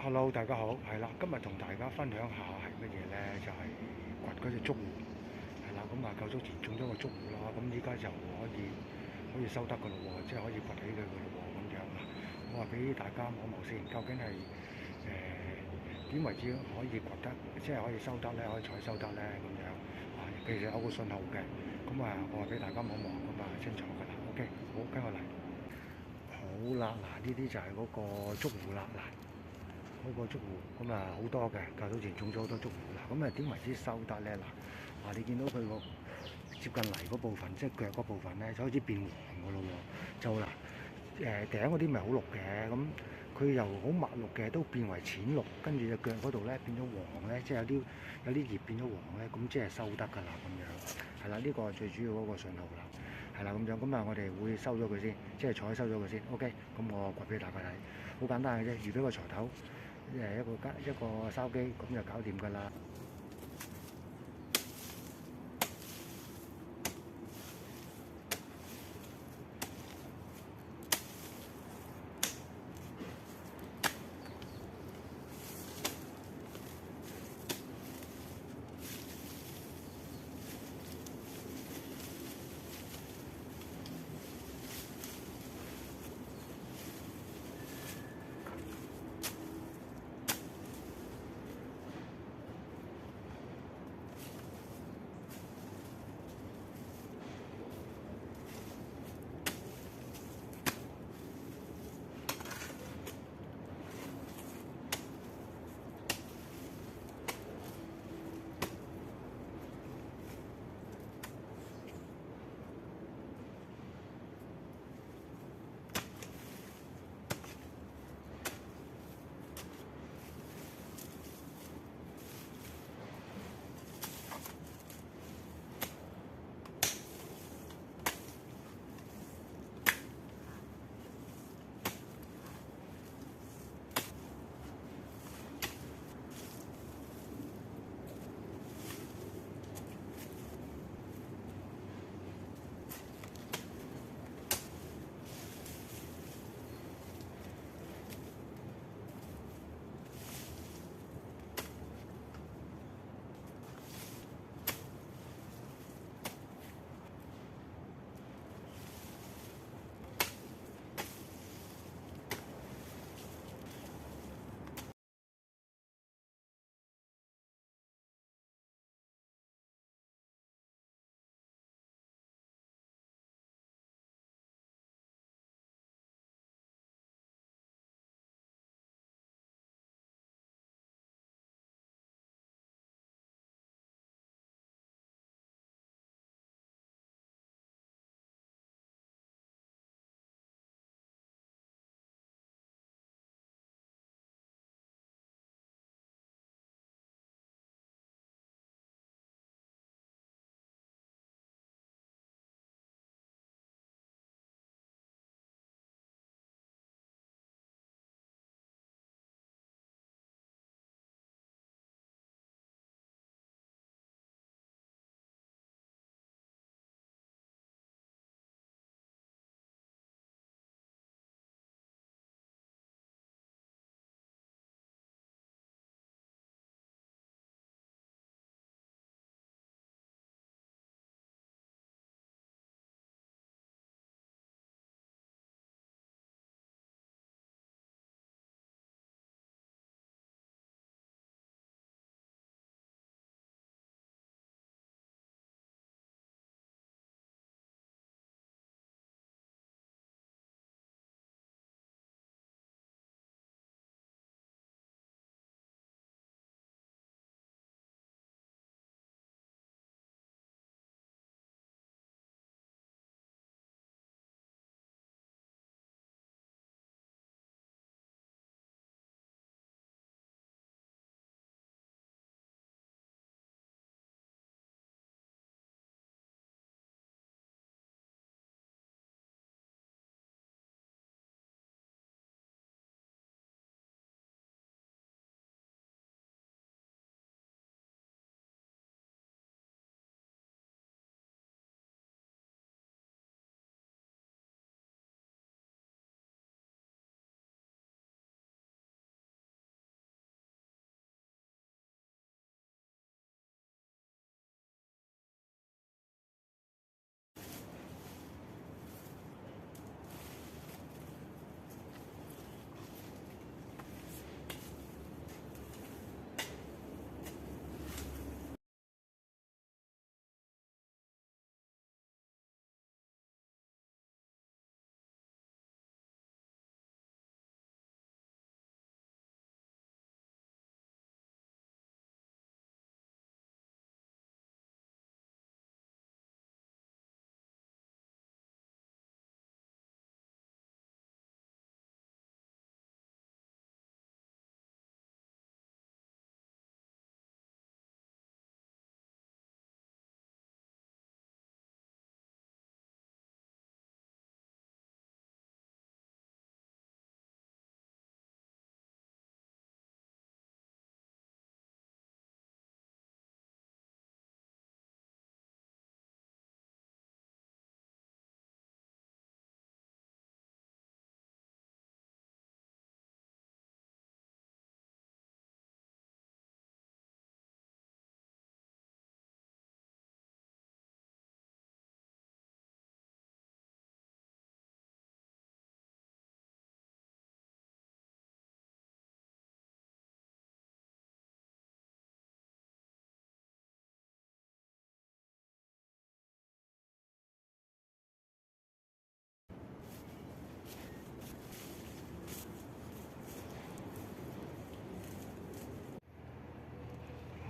Hello，大家好，係啦，今日同大家分享下係乜嘢咧？就係、掘嗰隻竹魚，係啦，咁啊夠鐘前中咗個竹魚啦，咁依家就可以收得噶咯喎，即係可以掘起佢噶咯喎，咁樣嗱，我話俾大家摸摸先，究竟係點為之可以掘得，即係可以收得咧，可以採收得咧咁樣啊？其實有個信號嘅，咁啊我話俾大家摸摸，咁啊清楚噶啦。OK，好，跟我嚟。好啦，嗱呢啲就係嗰個竹魚啦，嗱。嗰個竹魚咁啊好多嘅，較早前種咗好多竹魚啦。咁啊點為之收得咧？嗱，你見到佢個接近泥嗰部分，即係腳嗰部分咧，就開始變黃嘅咯喎。就嗱頂嗰啲咪好綠嘅，咁佢由好墨綠嘅都變為淺綠，跟住隻腳嗰度咧變咗黃咧，即係有啲葉變咗黃咧，咁即係收得㗎啦咁樣。係啦，呢個係最主要嗰個信號啦。係啦咁樣，咁啊我哋會收咗佢先，即係採收咗佢先。OK，咁我掘俾大家睇，好簡單嘅啫，預備個鋤頭。一個筲箕咁就搞掂㗎啦。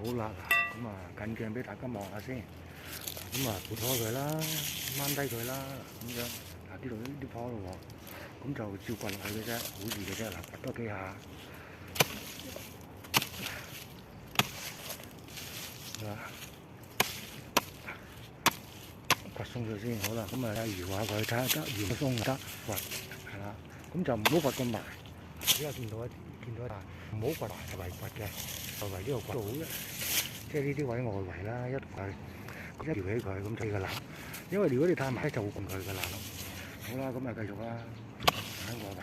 好啦，嗱，咁啊近鏡俾大家望下先，咁啊撥開佢啦，掹低佢啦，咁樣嗱呢度呢棵咯喎，咁就照掘落去嘅啫，好易嘅啫，嗱掘多幾下，嗱掘鬆咗先，好啦，咁啊搖下佢，睇下得搖得鬆就得，掘係啦，咁就唔好掘咁埋，而家見到一笪，唔好掘埋就圍掘嘅，就圍呢度掘到嘅。即係呢啲位外圍啦，一搖起佢咁就呢個欄，因為如果你太埋就會共佢嘅欄咯。好啦，咁啊繼續啦，喺外圍。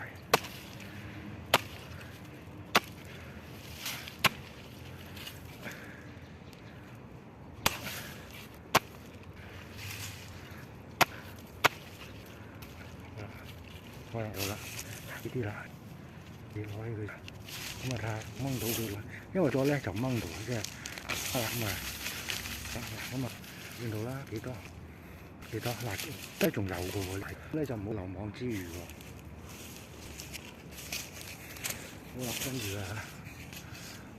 好啦，呢啲啦，你攞起佢，咁啊睇下掹到佢啦，因為咗咧就掹到即係，咁啊見到啦幾多嗱，都仲有嘅喎，咧就唔好漏網之魚喎。好啦，跟住啊，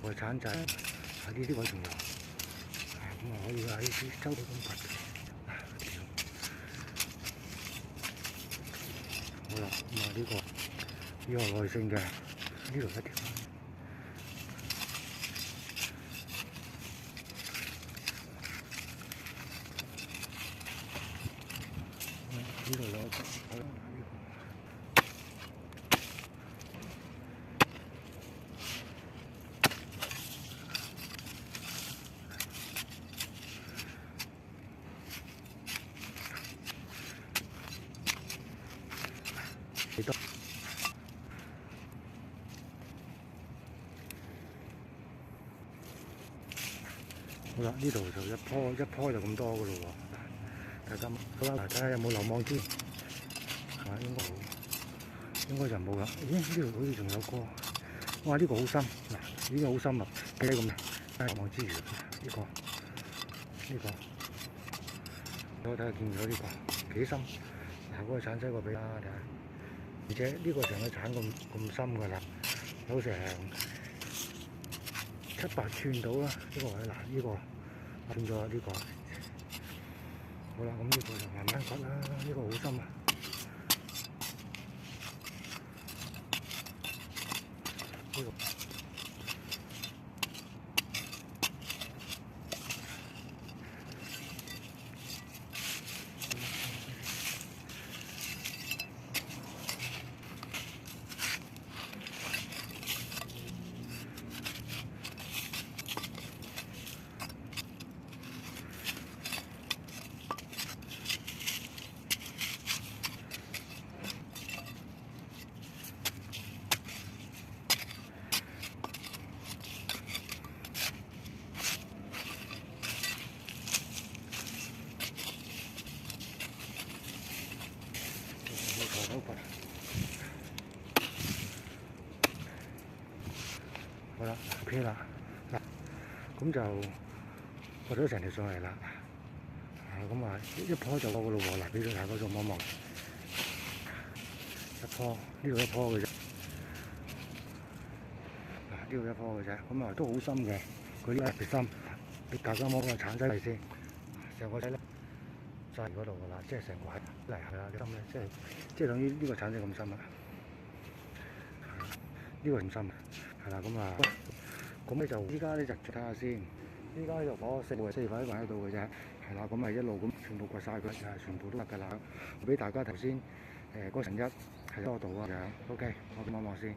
我鏟仔喺呢啲位仲有，咁啊可以喺啲周到咁掘。好啦，咁啊呢個耐性嘅，呢度一條，呢度有一個，好啦呢個。幾多？好啦，呢度就一樖就咁多嘅咯喎，大家好啦，睇下有冇漏網之魚，應該就冇啦。咦？呢度好似仲有個，哇！呢個好深，嗱，呢個好深啊，幾咁嘅，漏網之魚呢個，我睇下見唔到呢個幾深，嗱，嗰個鏟西過俾啦，睇下。而且呢個成個鏟咁深㗎啦，有成7、8寸到啦，呢個位嗱，呢個變咗呢個，好啦，咁呢個就慢慢掘啦，呢個好深啊，呢個。好啦 ，OK 啦，嗱，咁就掘咗成條上嚟啦，咁啊一樖就夠嘅咯喎，嗱，俾大家再望望，一樖呢度一樖嘅啫，嗱呢度一樖嘅啫，咁啊都好深嘅，佢呢特別深，俾大家摸個鏟仔嚟先，成個仔咧就係嗰度嘅啦，即係成個喺嚟係啦，深咧，即係等於呢個鏟仔咁深啊，呢個咁深啊，係啦，咁啊。咁咧就依家咧就睇下先，依家就攞4塊喺度嘅啫，係啦，咁咪一路咁全部掘晒佢，全部都得㗎啦。俾大家頭先嗰成一係多度啊樣 ，OK， 我望望先。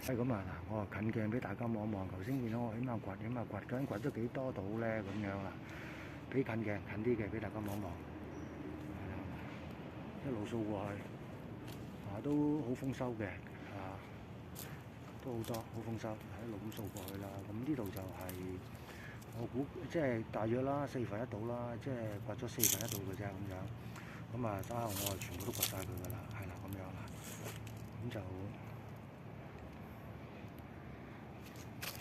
咁啊嗱，我啊近鏡俾大家望一望，頭先見到我起碼掘，究竟掘咗幾多度咧？咁樣啦，俾近鏡近啲嘅俾大家望一望，一路掃過去，都好豐收嘅，都好多好豐收，一路咁掃過去啦。咁呢度就係、我估即係大約啦，4分1度啦，即係掘咗4分1度嘅啫咁樣。咁啊，稍後我全部都掘晒佢㗎啦，係啦咁樣啦，咁就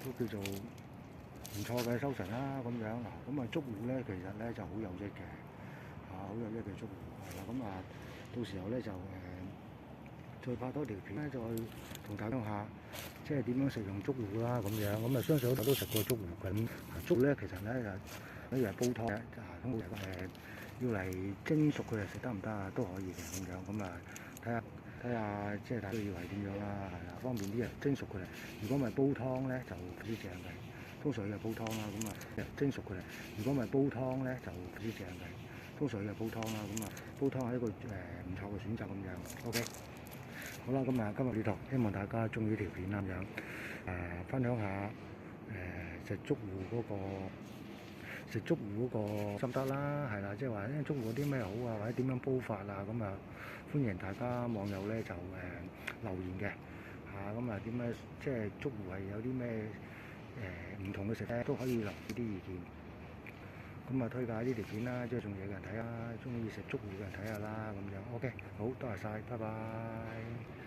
都叫做唔錯嘅收成啦咁樣嗱。咁啊，竹戶咧其實咧就好有益嘅，好有益嘅竹戶係啦。咁啊，到時候咧就再拍多條片咧，再同大家講下即係點樣食用竹戶啦咁樣。咁啊，相信好多都食過竹戶咁。竹咧其實咧就可以係煲湯嘅，咁要嚟蒸熟佢哋食得唔得啊？都可以嘅咁樣。咁啊，睇下即係大家以為點樣啦，係啦，方便啲啊，蒸熟佢哋。如果唔係煲湯咧，就非常正嘅。通常要係煲湯啦，咁啊蒸熟佢哋。如果唔係煲湯咧，就非常正嘅。通常要係煲湯啦，咁啊煲湯係一個唔錯嘅選擇咁樣。OK，好啦，咁啊今日呢度，希望大家中意呢條片啦咁樣。分享下食竹戶嗰個心得啦，係啦，即係話竹戶有啲咩好啊，或者點樣煲法啊，咁啊歡迎大家網友咧就留言嘅咁啊點解即係竹戶係有啲咩唔同嘅食咧，都可以留啲意見。咁啊推介呢條片啦，即係仲有嘅人睇下，中意食竹戶嘅人睇下啦咁樣。OK，好，多謝晒，拜拜。